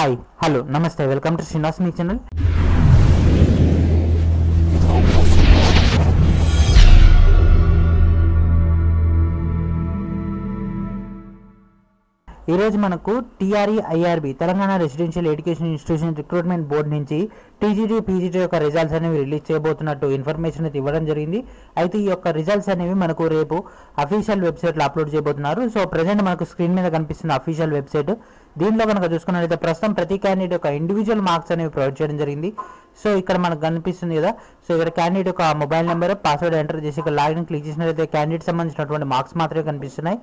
Hi hello నమస్తే welcome to Srinivas me channel. ఈరోజు మనకు TRE IRB Telangana residential education institution recruitment board నుంచి TGT PGT యొక్క రిజల్ట్స్ అనేవి రిలీజ్ చేయబోతున్నట్టు ఇన్ఫర్మేషన్ అయితే ఇవ్వడం జరిగింది. అయితే ఈ యొక్క రిజల్ట్స్ అనేవి మనకు రేపు అఫీషియల్ వెబ్సైట్లో అప్లోడ్ చేయబోతున్నారు. సో ప్రజెంట్ మనకు స్క్రీన్ మీద కనిపిస్తున్న అఫీషియల్ వెబ్సైట్, దీనిలో కనుక చూసుకున్నట్లయితే ప్రస్తుతం ప్రతి క్యాండిడేట్ యొక్క ఇండివిజువల్ మార్క్స్ అనేవి ప్రొవైడ్ చేయడం జరిగింది. సో ఇక్కడ మనకు కనిపిస్తుంది కదా, సో ఇక్కడ క్యాండిడేట్ యొక్క మొబైల్ నెంబర్ పాస్వర్డ్ ఎంటర్ చేసి ఇక్కడ లాగిన్ క్లిక్ చేసినట్లయితే క్యాండిడేట్ సంబంధించినటువంటి మార్క్స్ మాత్రమే కనిపిస్తున్నాయి.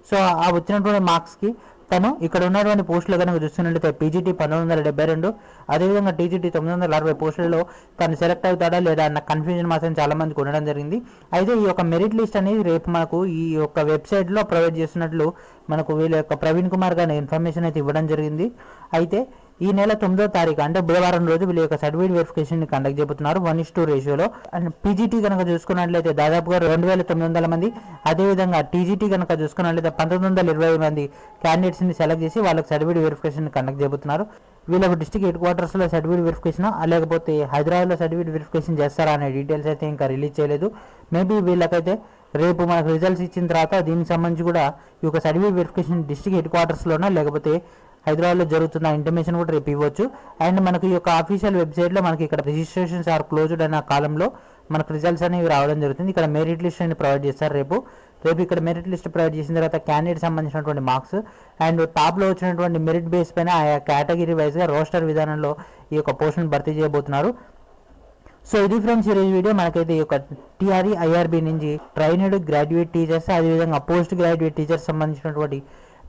సో ఆ వచ్చినటువంటి మార్క్స్కి తను ఇక్కడ ఉన్నటువంటి పోస్టులు కనుక చూస్తున్నట్లయితే పీజీటీ 1972, అదేవిధంగా టీజీటీ 960 పోస్టులలో తను సెలెక్ట్ అవుతాడా లేదా అన్న కన్ఫ్యూజన్ మాత్రం చాలా మందికి ఉండడం జరిగింది. అయితే ఈ యొక్క మెరిట్ లిస్ట్ అనేది రేపు మనకు ఈ యొక్క వెబ్సైట్లో ప్రొవైడ్ చేస్తున్నట్లు మనకు వీళ్ళ యొక్క ప్రవీణ్ కుమార్ గారి ఇన్ఫర్మేషన్ అయితే ఇవ్వడం జరిగింది. అయితే ఈ నెల 9వ తారీఖు అంటే బుధవారం రోజు వీళ్ళ యొక్క సర్టిఫికేట్ వెరిఫికేషన్ కండక్ట్ చేయబోతున్నారు 1:2 రేషియోలో. అండ్ పీజీటీ కనుక చూసుకున్నట్లయితే దాదాపుగా 2900 మంది, అదేవిధంగా టీజీటీ కనుక చూసుకున్నట్లయితే 1920 మంది క్యాండిడేట్స్ని సెలెక్ట్ చేసి వాళ్ళకి సర్టిఫికేట్ వెరిఫికేషన్ కండక్ట్ చేయబోతున్నారు. వీళ్ళకు డిస్ట్రిక్ట్ హెడ్ క్వార్టర్స్లో సర్టిఫికేట్ వెరిఫికేషన్ లేకపోతే హైదరాబాద్లో సర్టిఫికేట్ వెరిఫికేషన్ చేస్తారా అనే డీటెయిల్స్ అయితే ఇంకా రిలీజ్ చేయలేదు. మేబీ వీళ్ళకైతే రేపు మనకు రిజల్ట్స్ ఇచ్చిన తర్వాత దీనికి సంబంధించి కూడా ఈ యొక్క సర్టిఫికేట్ వెరిఫికేషన్ డిస్ట్రిక్ట్ హెడ్ క్వార్టర్స్లోనా లేకపోతే హైదరాబాద్లో జరుగుతున్న ఇంటిమేషన్ కూడా రేపు ఇవ్వచ్చు. అండ్ మనకి ఈ యొక్క అఫీషియల్ వెబ్సైట్లో మనకి ఇక్కడ రిజిస్ట్రేషన్స్ ఆర్ క్లోజ్డ్ అన్న కాలంలో మనకు రిజల్ట్స్ అనేవి రావడం జరుగుతుంది. ఇక్కడ మెరిట్ లిస్ట్ అని ప్రొవైడ్ చేస్తారు రేపు ఇక్కడ మెరిట్ లిస్ట్ ప్రొవైడ్ చేసిన తర్వాత క్యాండిడేట్ సంబంధించినటువంటి మార్క్స్ అండ్ టాప్లో వచ్చినటువంటి మెరిట్ బేస్ పైన ఆయా కేటగిరీ వైజ్గా రోస్టర్ విధానంలో ఈ యొక్క పోస్టును భర్తీ చేయబోతున్నారు. సో ఇది ఫ్రెండ్స్ ఈరోజు వీడియో. మనకైతే ఈ యొక్క టీఆర్ఈ ఐఆర్బి నుంచి ట్రైనడ్ గ్రాడ్యుయేట్ టీచర్స్ అదేవిధంగా పోస్ట్ గ్రాడ్యుయేట్ టీచర్స్ సంబంధించినటువంటి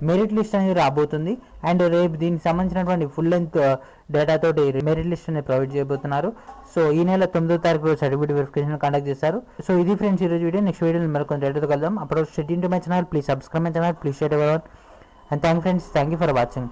మెరిట్ లిస్ట్ అనేది రాబోతుంది. అండ్ రేపు దీనికి సంబంధించినటువంటి ఫుల్ లెంత్ డేటాతోటి మెరిట్ లిస్ట్ అనేది ప్రొవైడ్ చేయబోతున్నారు. సో ఈ నెల 9వ తారీఖు సర్టిఫికేట్ వెరిఫికేషన్ కండక్ట్ చేస్తారు. సో ఇది ఫ్రెండ్స్ ఈరోజు వీడియో. నెక్స్ట్ వీడియోలో మరికొంత డేటాతో కలుద్దాం. అప్పుడు state into my channel, please subscribe my channel, please share ever. And thank friends, thank you for watching.